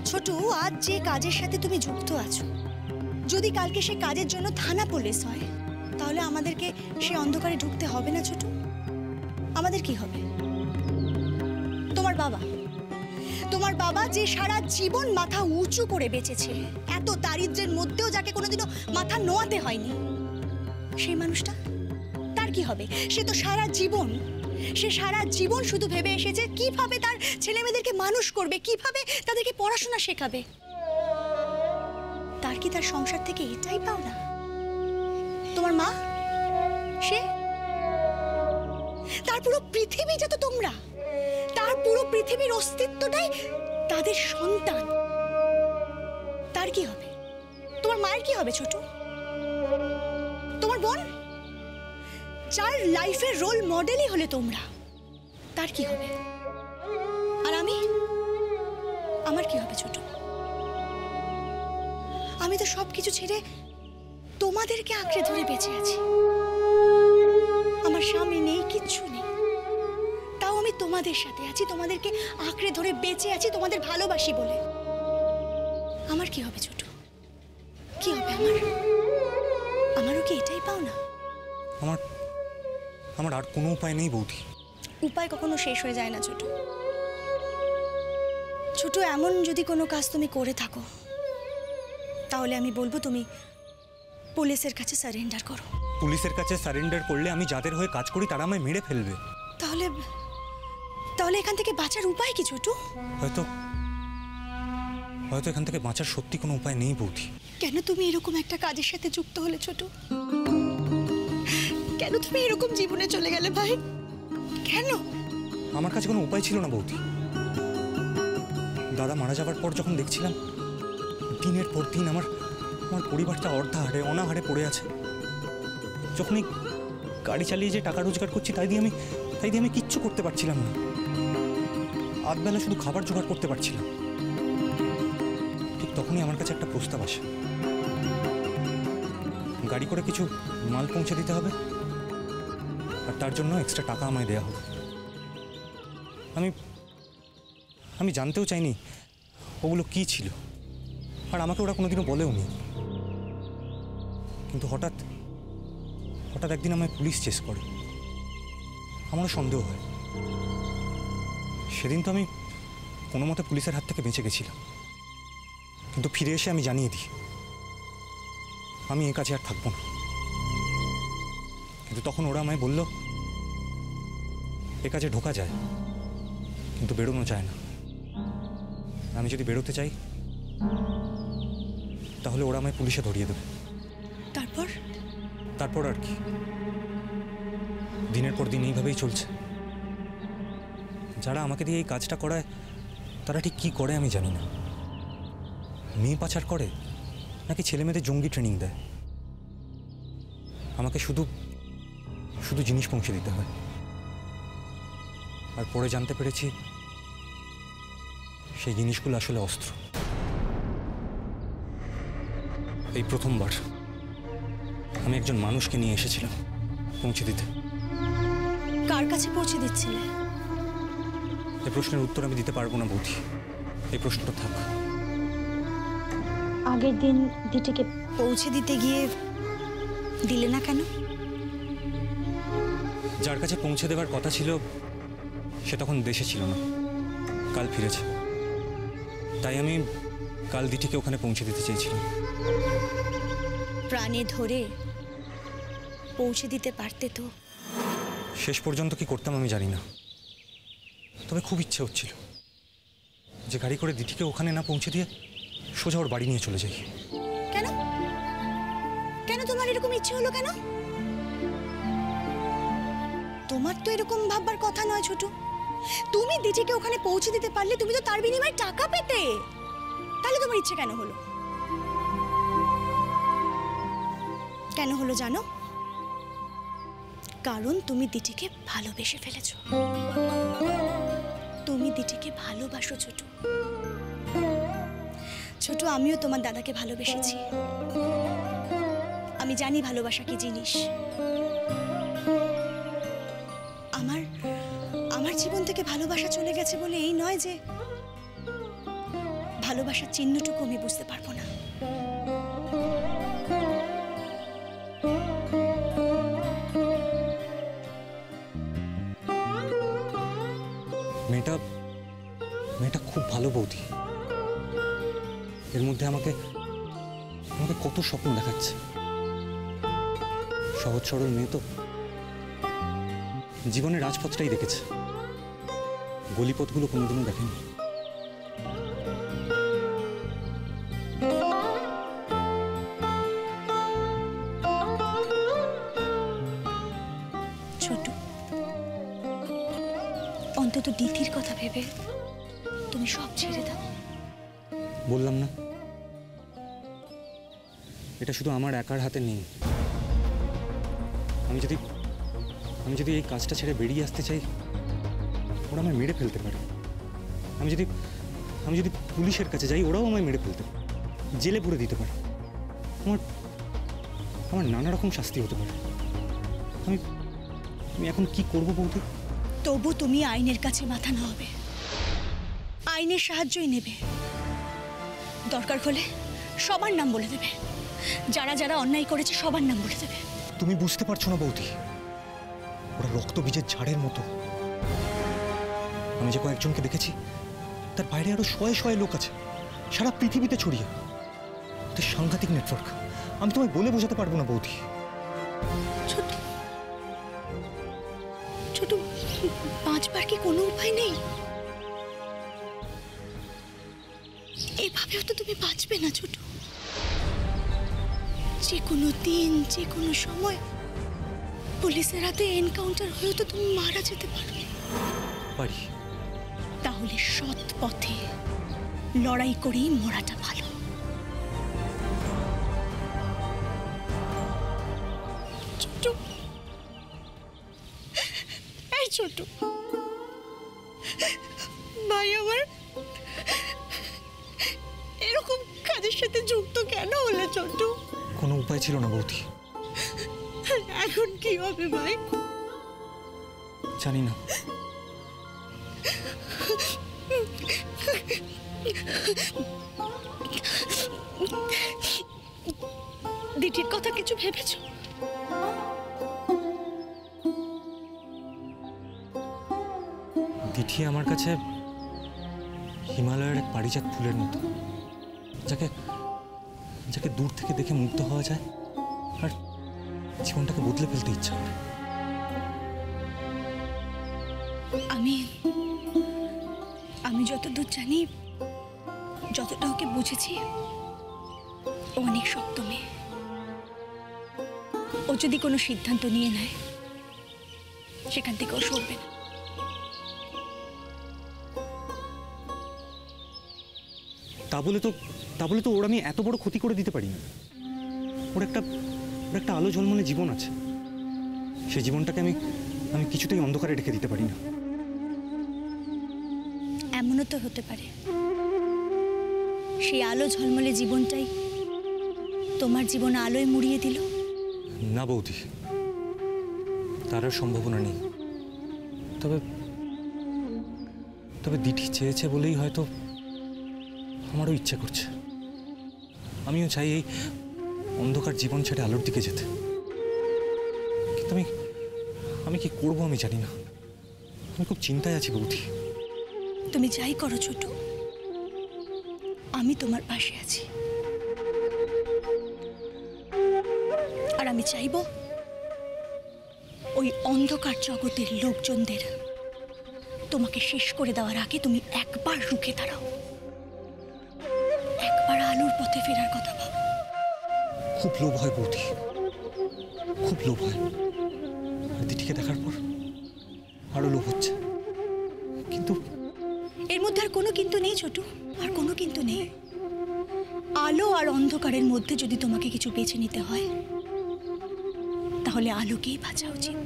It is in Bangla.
ছোটু, আজ যে কাজের সাথে তুমি যুক্ত আছো, যদি কালকে সে কাজের জন্য থানা পুলিশ হয়, তাহলে আমাদেরকে সে অন্ধকারে ঢুকতে হবে না ছোটু? আমাদের কি হবে? তোমার বাবা যে সারা জীবন মাথা উঁচু করে বেঁচেছে, এত দারিদ্র্যের মধ্যেও যাকে কোনোদিনও মাথা নোয়াতে হয়নি, সেই মানুষটা, তার কি হবে? সে সারা জীবন শুধু ভেবে এসেছে কিভাবে তার ছেলে মেয়েদেরকে মানুষ করবে, কিভাবে তাদেরকে পড়াশোনা শেখাবে। তার কি তার সংসার থেকে এটাই পাও না? তোমার মা, সে, তার পুরো পৃথিবী যত তোমরা, তার পুরো পৃথিবীর অস্তিত্বটাই তাদের সন্তান। তার কি হবে? তোমার মায়ের কি হবে ছোট? তোমার বোন, যার লাইফের রোল মডেলই হলে তোমরা, তার কি হবে? আর আমার কি হবে ছোট? আমি তো সবকিছু ছেড়ে তোমাদেরকে আঁকড়ে ধরে বেঁচে আছি। আমার স্বামী নেই, কিচ্ছু নেই, তাও আমি তোমাদের সাথে আছি, তোমাদেরকে আঁকড়ে ধরে বেঁচে আছি, তোমাদের ভালোবাসি বলে। আমার কি হবে ছোট? কি হবে আমারও কি এটাই পাও না? আমার আর কোনো উপায় নেই বৌদি। উপায় কখনো শেষ হয়ে যায় না ছোট। ছোট, এমন যদি কোনো কাজ তুমি করে থাকো, তাহলে আমি বলবো তুমি পুলিশের কাছে সারেন্ডার করো। পুলিশের কাছে সারেন্ডার করলে আমি যাদের হয়ে কাজ করি তারা আমায় মেরে ফেলবে। তাহলে এখান থেকে বাঁচার উপায় কি ছোট? হয়তো এখান থেকে বাঁচার সত্যি কোনো উপায় নেই বৌদি। কেন তুমি এরকম একটা কাজের সাথে যুক্ত হলে ছোট? কেন তুমি এরকম জীবনে চলে গেলে ভাই? কেন? আমার কাছে কোনো উপায় ছিল না বৌদি। দাদা মারা যাওয়ার পর যখন দেখছিলাম দিনের পর দিন আমার পরিবারটা অর্ধাহারে অনাহারে পড়ে আছে, যখনই গাড়ি চালিয়ে যে টাকা রোজগার করছি তাই দিয়ে আমি কিচ্ছু করতে পারছিলাম না। আধবেলা শুধু খাবার জোগাড় করতে পারছিলাম। ঠিক তখনই আমার কাছে একটা প্রস্তাব আসে, গাড়ি করে কিছু মাল পৌঁছে দিতে হবে, আর তার জন্য এক্সট্রা টাকা আমায় দেওয়া হবে। আমি জানতেও চাইনি ওগুলো কি ছিল, আর আমাকে ওরা কোনোদিনও বলেও নি। কিন্তু হঠাৎ একদিন আমায় পুলিশ চেস করে। আমারও সন্দেহ হয়। সেদিন তো আমি কোনো মতে পুলিশের হাত থেকে বেঁচে গেছিলাম, কিন্তু ফিরে এসে আমি জানিয়ে দিই আমি এ কাজে আর থাকবো না। কিন্তু তখন ওরা আমায় বলল এ কাজে ঢোকা যায় কিন্তু বেরোনো যায় না। আমি যদি বেরোতে চাই তাহলে ওরা আমায় পুলিশে ধরিয়ে দেবে। তারপর আর কি, দিনের পর দিন এইভাবেই চলছে। যারা আমাকে দিয়ে এই কাজটা করায় তারা ঠিক কী করে আমি জানি না। মেয়ে পাচার করে নাকি ছেলে মেয়েদের জঙ্গি ট্রেনিং দেয়। আমাকে শুধু জিনিস পৌঁছে দিতে হয়। আর পরে জানতে পেরেছি সেই জিনিসগুলো আসলে অস্ত্র। এই প্রথমবার আমি একজন মানুষকে নিয়ে এসেছিলাম পৌঁছে দিতে। কার কাছে পৌঁছে দিচ্ছিলে? এই প্রশ্নের উত্তর আমি দিতে পারবো না বৌদি, এই প্রশ্নটা থাক। আগের দিন দিটিকে পৌঁছে দিতে গিয়ে দিলে না কেন? যার কাছে পৌঁছে দেওয়ার কথা ছিল সে তখন দেশে ছিল না, কাল ফিরেছে। তাই আমি কাল দিটিকে ওখানে পৌঁছে দিতে চেয়েছিলাম। প্রাণে ধরে পৌঁছে দিতে পারতে তো। শেষ পর্যন্ত কি করতাম আমি জানি না, তবে খুব ইচ্ছে হচ্ছিল যে গাড়ি করে দিটিকে ওখানে না পৌঁছে দিয়ে সোজা ওর বাড়ি নিয়ে চলে যাই। কেন তোমার এরকম ইচ্ছে হলো? কেন? তোমার তো এরকম ভাববার কথা নয় ছোট। তুমি দিটিকে ওখানে পৌঁছে দিতে পারলে তুমি তো তার বিনিময়ে টাকা পেতে। তাহলে তোমার ইচ্ছে কেন হলো? কেন হলো জানো? কারণ তুমি দিটিকে ভালোবেসে ফেলেছো। তুমি দিটিকে ভালোবাসো ছোট। ছোট, আমিও তোমার দাদাকে ভালোবেসেছি। আমি জানি ভালোবাসা কি জিনিস। আমার জীবন থেকে ভালোবাসা চলে গেছে বলে এই নয় যে ভালোবাসার চিহ্নটুকু আমি বুঝতে পারবো না। মেয়েটা খুব ভালো বৌদি। এর মধ্যে আমাকে কত স্বপ্ন দেখাচ্ছে। সহজ সরল মেয়ে তো, জীবনের রাজপথটাই দেখেছে, গলিপথগুলো কোনোদিনও দেখেনি। ছোট, অন্তত দিদির কথা ভেবে তুমি সব ছেড়ে দাও। বললাম না, এটা শুধু আমার একার হাতে নেই। আমি যদি এই কাজটা ছেড়ে বেরিয়ে আসতে চাই, ওরা আমায় মেরে ফেলতে পারে। আমি যদি পুলিশের কাছে যাই, ওরাও আমায় মেরে ফেলতে পারে, জেলে পুরে দিতে পারে। আমার নানা রকম শাস্তি হতে পারে। আমি এখন কি করবো বৌদি? তবু তুমি আইনের কাছে মাথা নামাবে, আইনের সাহায্যই নেবে। দরকার হলে সবার নাম বলে দেবে, যারা যারা অন্যায় করেছে সবার নাম বলে দেবে। তুমি বুঝতে পারছো না বৌদি, ওরা রক্তবীজের ঝাড়ের মতো। আমি যে কয়েকজনকে দেখেছি, তার বাইরে আরো শয়ে শয়ে লোক আছে, সারা পৃথিবীতে ছড়িয়ে। ওদের সাংঘাতিক নেটওয়ার্ক, আমি তোমায় বলে বোঝাতে পারবো না বৌদি। ছোট ছোট, বাঁচবার কি কোনো উপায় নেই? এইভাবেও তো তুমি বাঁচবে না ছোট। যে কোনো দিন, যে কোনো সময় পুলিশের হাতে এনকাউন্টার হয়েও তো তুমি মারা যেতে পারি। তাহলে সৎ পথে লড়াই করেই মরাটা ভালো। ছোট, এই ছোট ভাই আমার এরকম কাজের সাথে যুক্ত কেন হলে ছোট? কোনো উপায় ছিল না বৌদি। এখন কি হবে ভাই? জানি না। দিদির কথা কিছু ভেবেছো? দিঠি আমার কাছে হিমালয়ের এক পারিজাত ফুলের মতো, যাকে দূর থেকে দেখে মুগ্ধ হওয়া যায় আর জীবনটাকে বদলে ফেলতে ইচ্ছা করে। আমি যতদূর জানি, যতটা ওকে বুঝেছি, ও অনেক শক্ত মেয়ে। ও যদি কোনো সিদ্ধান্ত নিয়ে নেয়, সেখান থেকে ও সরবে না। তা বলে তো ওর আমি এত বড় ক্ষতি করে দিতে পারি না। ওর একটা আলো ঝলমলে জীবন আছে, সেই জীবনটাকে আমি কিছুতেই অন্ধকারে রেখে দিতে পারি না। এমনও তো হতে পারে সেই আলো ঝলমলে জীবনটাই তোমার জীবন আলোয় মুড়িয়ে দিল। না বৌদি, তার আর সম্ভাবনা নেই। তবে দিঠি চেয়েছে বলেই হয়তো আমারও ইচ্ছা করছে। আমিও চাই এই অন্ধকার জীবন ছেড়ে আলোর দিকে যেতে, কিন্তু আমি কি করবো আমি জানি না। আমি খুব চিন্তায় আছি বৌদি। তুমি যাই করো ছোট, আমি তোমার পাশে আছি। আর আমি চাইব ওই অন্ধকার জগতের লোকজনদের তোমাকে শেষ করে দেওয়ার আগে তুমি একবার রুখে দাঁড়াও, একবার আলোর পথে ফেরার কথা ভাবো। খুব লোভ হয় বৌদি, খুব লোভ হয়। আর দিদিকে দেখার পর আরো লোভ হচ্ছে, কিন্তু এর মধ্যে আর কোনো কিন্তু নেই ছোট, আর কোনো কিন্তু নেই। আলো আর অন্ধকারের মধ্যে যদি তোমাকে কিছু বেছে নিতে হয়, তাহলে আলোকেই বাঁচা উচিত।